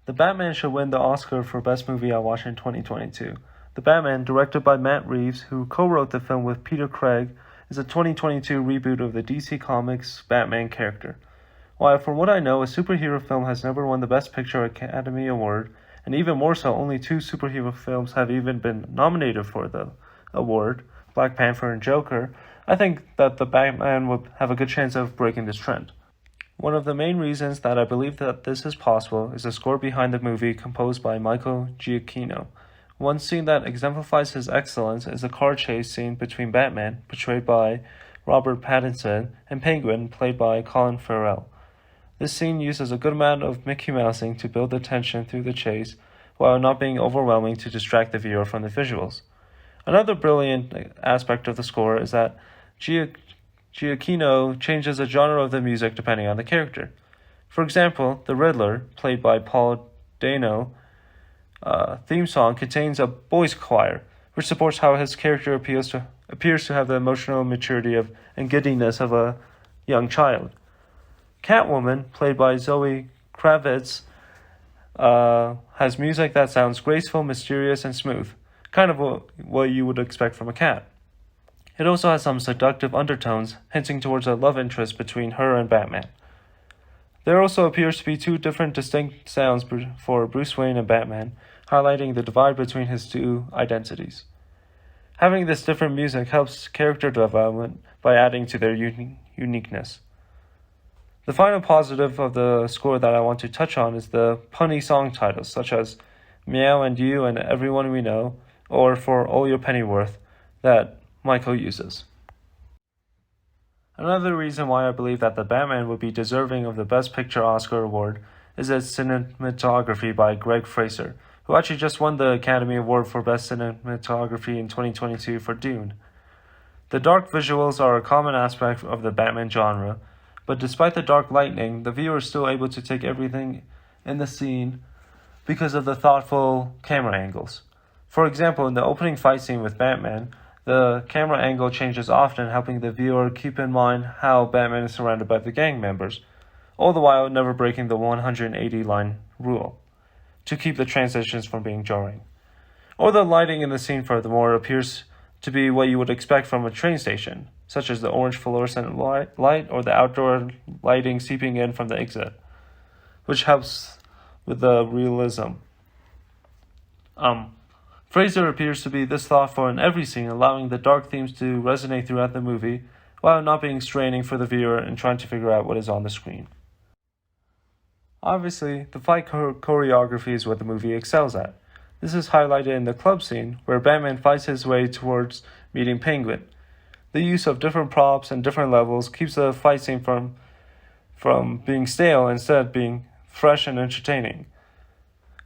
The Batman should win the Oscar for Best Movie I watched in 2022. The Batman, directed by Matt Reeves, who co-wrote the film with Peter Craig, is a 2022 reboot of the DC Comics Batman character. While from what I know, a superhero film has never won the Best Picture Academy Award, and even more so, only 2 superhero films have even been nominated for the award, Black Panther and Joker, I think that the Batman would have a good chance of breaking this trend. One of the main reasons that I believe that this is possible is the score behind the movie composed by Michael Giacchino. One scene that exemplifies his excellence is a car chase scene between Batman, portrayed by Robert Pattinson, and Penguin, played by Colin Farrell. This scene uses a good amount of Mickey Mousing to build the tension through the chase, while not being overwhelming to distract the viewer from the visuals. Another brilliant aspect of the score is that Giacchino changes the genre of the music depending on the character. For example, the Riddler, played by Paul Dano, theme song contains a boys' choir, which supports how his character appears to have the emotional maturity and giddiness of a young child. Catwoman, played by Zoe Kravitz, has music that sounds graceful, mysterious, and smooth, kind of what you would expect from a cat. It also has some seductive undertones, hinting towards a love interest between her and Batman. There also appears to be 2 different distinct sounds for Bruce Wayne and Batman, highlighting the divide between his 2 identities. Having this different music helps character development by adding to their uniqueness. The final positive of the score that I want to touch on is the punny song titles, such as Meow and You and Everyone We Know, or For All Your Pennyworth, that Michael uses. Another reason why I believe that the Batman would be deserving of the Best Picture Oscar award is its cinematography by Greg Fraser, who actually just won the Academy Award for Best Cinematography in 2022 for Dune. The dark visuals are a common aspect of the Batman genre, but despite the dark lighting, the viewer is still able to take everything in the scene because of the thoughtful camera angles. For example, in the opening fight scene with Batman, the camera angle changes often, helping the viewer keep in mind how Batman is surrounded by the gang members, all the while never breaking the 180-line rule, to keep the transitions from being jarring. Or the lighting in the scene, furthermore, appears to be what you would expect from a train station, such as the orange fluorescent light or the outdoor lighting seeping in from the exit, which helps with the realism. Fraser appears to be this thoughtful in every scene, allowing the dark themes to resonate throughout the movie, while not being straining for the viewer and trying to figure out what is on the screen. Obviously, the fight choreography is what the movie excels at. This is highlighted in the club scene, where Batman fights his way towards meeting Penguin. The use of different props and different levels keeps the fight scene from being stale, instead being fresh and entertaining.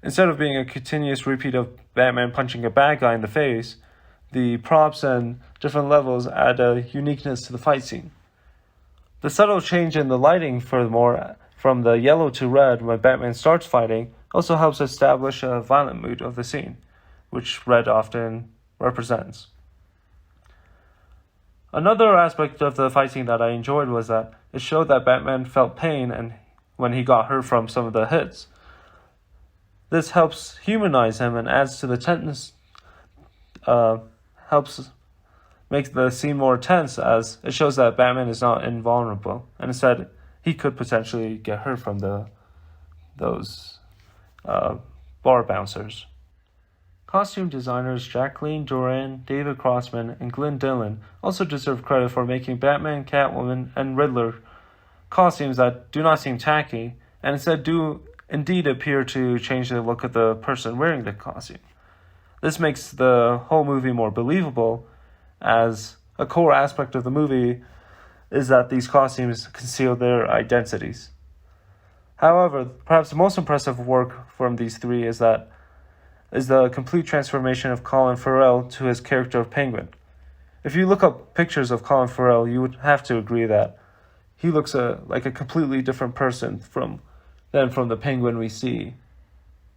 Instead of being a continuous repeat of Batman punching a bad guy in the face, the props and different levels add a uniqueness to the fight scene. The subtle change in the lighting, furthermore, from the yellow to red when Batman starts fighting, also helps establish a violent mood of the scene, which red often represents. Another aspect of the fight scene that I enjoyed was that it showed that Batman felt pain when he got hurt from some of the hits. This helps humanize him and adds to the tenseness, helps make the scene more tense, as it shows that Batman is not invulnerable, and instead he could potentially get hurt from those bar bouncers. Costume designers Jacqueline Doran, David Crossman, and Glenn Dillon also deserve credit for making Batman, Catwoman, and Riddler costumes that do not seem tacky, and instead do indeed appear to change the look of the person wearing the costume. This makes the whole movie more believable, as a core aspect of the movie is that these costumes conceal their identities. However, perhaps the most impressive work from these 3 is the complete transformation of Colin Farrell to his character of Penguin. If you look up pictures of Colin Farrell, you would have to agree that he looks like a completely different person than from the Penguin we see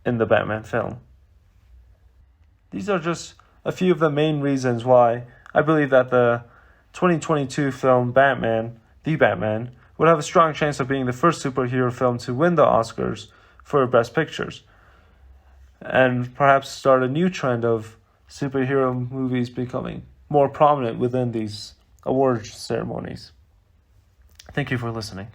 in the Batman film. These are just a few of the main reasons why I believe that the 2022 film Batman, The Batman, would have a strong chance of being the first superhero film to win the Oscars for Best Pictures. and perhaps start a new trend of superhero movies becoming more prominent within these award ceremonies. Thank you for listening.